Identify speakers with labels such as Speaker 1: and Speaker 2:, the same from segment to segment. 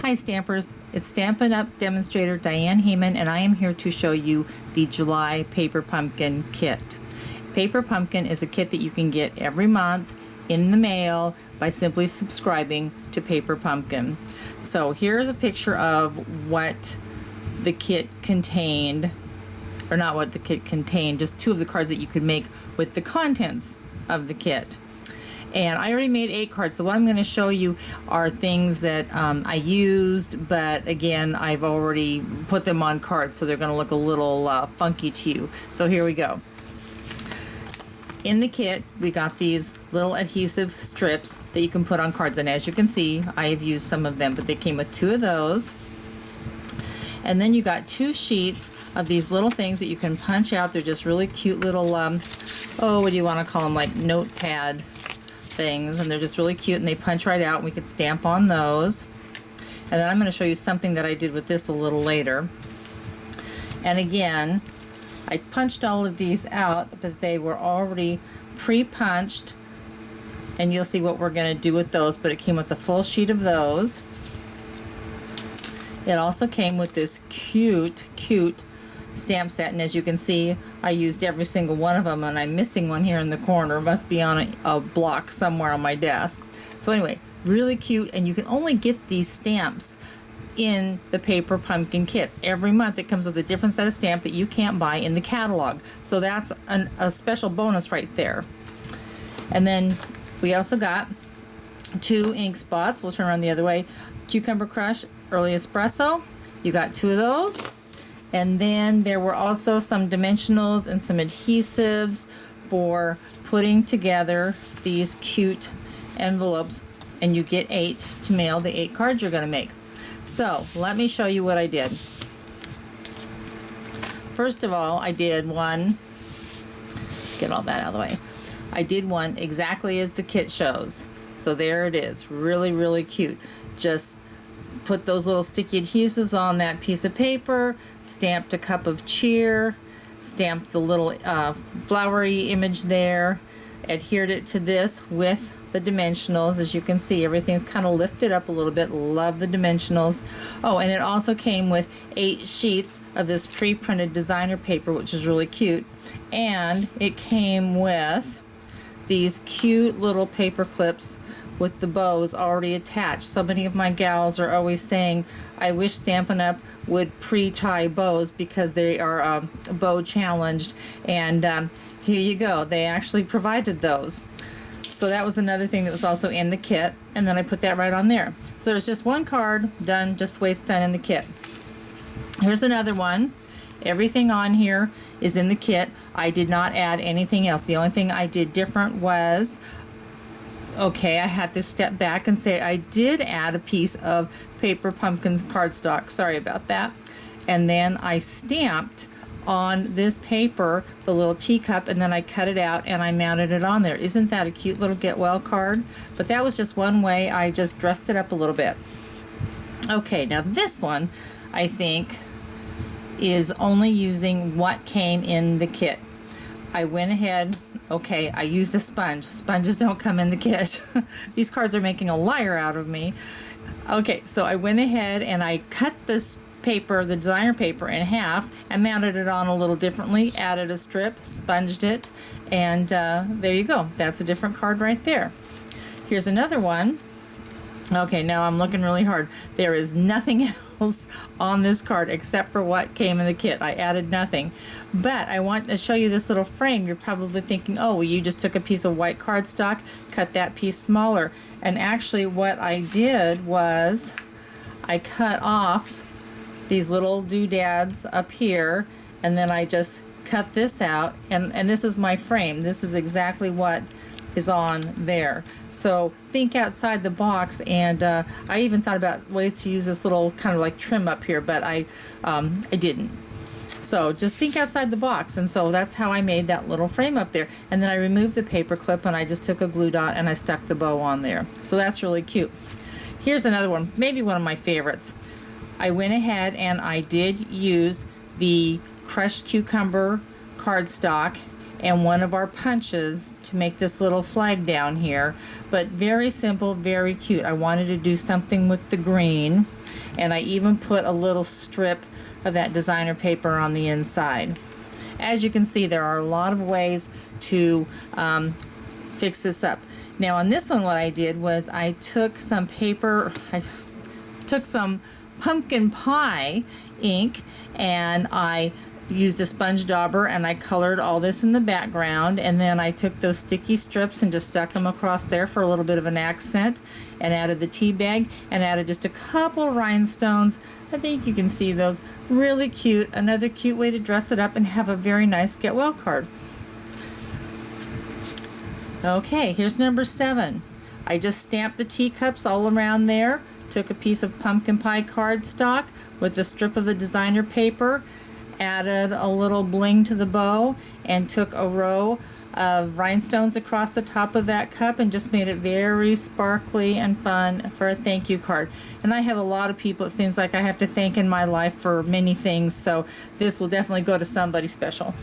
Speaker 1: Hi Stampers, it's Stampin' Up! Demonstrator Diane Haman, and I am here to show you the July Paper Pumpkin kit. Paper Pumpkin is a kit that you can get every month in the mail by simply subscribing to Paper Pumpkin. So here's a picture of what the kit contained, or not what the kit contained, just two of the cards that you could make with the contents of the kit. And I already made 8 cards, so what I'm going to show you are things that I used, but again, I've already put them on cards, so they're going to look a little funky to you. So here we go. In the kit, we got these little adhesive strips that you can put on cards, and as you can see, I have used some of them, but they came with 2 of those. And then you got 2 sheets of these little things that you can punch out. They're just really cute little, what do you want to call them, like notepad things, and they're just really cute, and they punch right out, and we could stamp on those. And then I'm going to show you something that I did with this a little later. And again, I punched all of these out, but they were already pre-punched, and you'll see what we're going to do with those, but it came with a full sheet of those. It also came with this cute stamp set, and as you can see, I used every single one of them, and I'm missing one here in the corner. It must be on a block somewhere on my desk. So anyway, really cute, and you can only get these stamps in the Paper Pumpkin kits. Every month it comes with a different set of stamp that you can't buy in the catalog. So that's a special bonus right there. And then we also got 2 ink spots. We'll turn around the other way. Cucumber Crush Early Espresso. You got 2 of those. And then there were also some dimensionals and some adhesives for putting together these cute envelopes, and you get 8 to mail the 8 cards you're going to make. So let me show you what I did. First of all, I did one, get all that out of the way. I did one exactly as the kit shows. So there it is, really cute. Just put those little sticky adhesives on that piece of paper, stamped a cup of cheer, stamped the little flowery image there, adhered it to this with the dimensionals. As you can see, everything's kind of lifted up a little bit. Love the dimensionals. Oh, and it also came with 8 sheets of this pre-printed designer paper, which is really cute. And it came with these cute little paper clips with the bows already attached. So many of my gals are always saying, I wish Stampin' Up! Would pre-tie bows because they are bow challenged, and here you go, they actually provided those. So that was another thing that was also in the kit, and then I put that right on there. So there's just one card done just the way it's done in the kit. Here's another one. Everything on here is in the kit. I did not add anything else. The only thing I did different was, okay, I had to step back and say I did add a piece of Paper Pumpkin cardstock. Sorry about that. And then I stamped on this paper the little teacup, and then I cut it out and I mounted it on there. Isn't that a cute little get well card? But that was just one way I just dressed it up a little bit. Okay, now this one I think is only using what came in the kit. I went ahead, okay, I used a sponge. Sponges don't come in the kit. These cards are making a liar out of me. Okay, so I went ahead and I cut this paper, the designer paper, in half and mounted it on a little differently, added a strip, sponged it, and there you go. That's a different card right there. Here's another one. Okay, now I'm looking really hard. There is nothing else on this card except for what came in the kit. I added nothing. But I want to show you this little frame. You're probably thinking, oh, well, you just took a piece of white cardstock, cut that piece smaller. And actually what I did was I cut off these little doodads up here, and then I just cut this out, and this is my frame. This is exactly what is on there. So think outside the box, and I even thought about ways to use this little kind of like trim up here, but I didn't. So just think outside the box, and so that's how I made that little frame up there. And then I removed the paper clip, and I just took a glue dot and I stuck the bow on there. So that's really cute. Here's another one, maybe one of my favorites. I went ahead and I did use the crushed cucumber cardstock and one of our punches to make this little flag down here, but very simple, very cute. I wanted to do something with the green, And I even put a little strip of that designer paper on the inside. As you can see, there are a lot of ways to fix this up. Now on this one, what I did was I took some paper, I took some pumpkin pie ink, and I used a sponge dauber and I colored all this in the background, and then I took those sticky strips and just stuck them across there for a little bit of an accent, and added the tea bag and added just a couple rhinestones. I think you can see those. Really cute. Another cute way to dress it up and have a very nice get well card. Okay, here's number 7. I just stamped the teacups all around there, took a piece of pumpkin pie cardstock with a strip of the designer paper, added a little bling to the bow, and took a row of rhinestones across the top of that cup and just made it very sparkly and fun for a thank you card. And I have a lot of people, it seems like I have to thank in my life for many things, so this will definitely go to somebody special.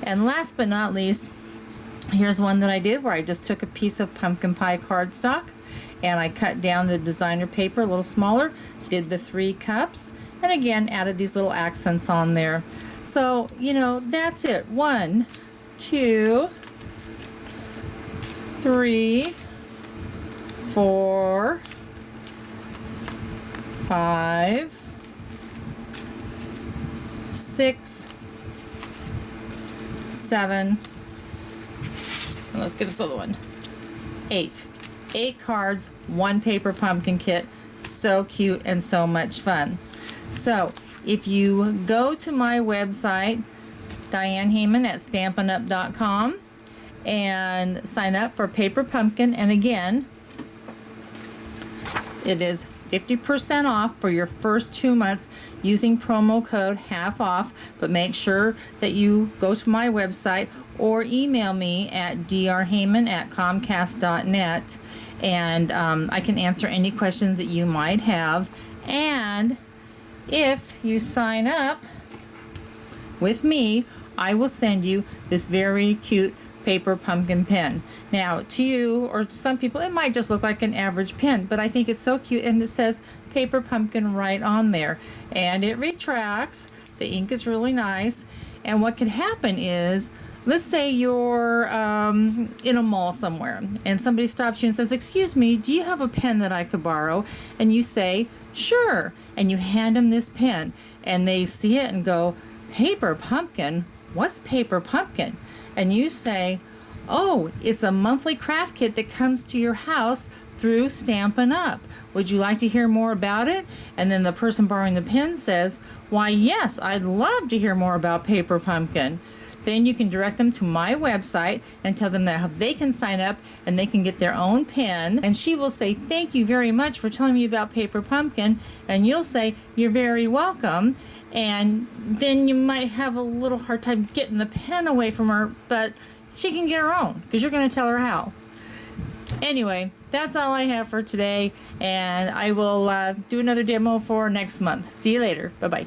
Speaker 1: And last but not least, here's one that I did where I just took a piece of pumpkin pie cardstock and I cut down the designer paper a little smaller, did the 3 cups, and again added these little accents on there. So, you know, that's it. 1, 2, 3, 4, 5, 6, 7. Let's get this other one. 8. 8 cards, 1 paper pumpkin kit. So cute and so much fun. So if you go to my website, Diane Haman at StampinUP.com, and sign up for Paper Pumpkin, and again, it is 50% off for your first 2 months using promo code half off, but make sure that you go to my website or email me at drhaman@comcast.net, and I can answer any questions that you might have. And if you sign up with me, I will send you this very cute paper pumpkin pen. Now, to you or to some people, it might just look like an average pen, but I think it's so cute, and it says Paper Pumpkin right on there. And it retracts. The ink is really nice. And what can happen is, let's say you're in a mall somewhere, and somebody stops you and says, "Excuse me, do you have a pen that I could borrow?" And you say, "Sure." And you hand them this pen, and they see it and go, "Paper Pumpkin? What's Paper Pumpkin?" And you say, "Oh, it's a monthly craft kit that comes to your house through Stampin' Up. Would you like to hear more about it?" And then the person borrowing the pen says, "Why, yes, I'd love to hear more about Paper Pumpkin." Then you can direct them to my website and tell them that how they can sign up and they can get their own pen. And she will say, "Thank you very much for telling me about Paper Pumpkin." And you'll say, "You're very welcome." And then you might have a little hard time getting the pen away from her, but she can get her own because you're going to tell her how. Anyway, that's all I have for today, and I will do another demo for next month. See you later. Bye-bye.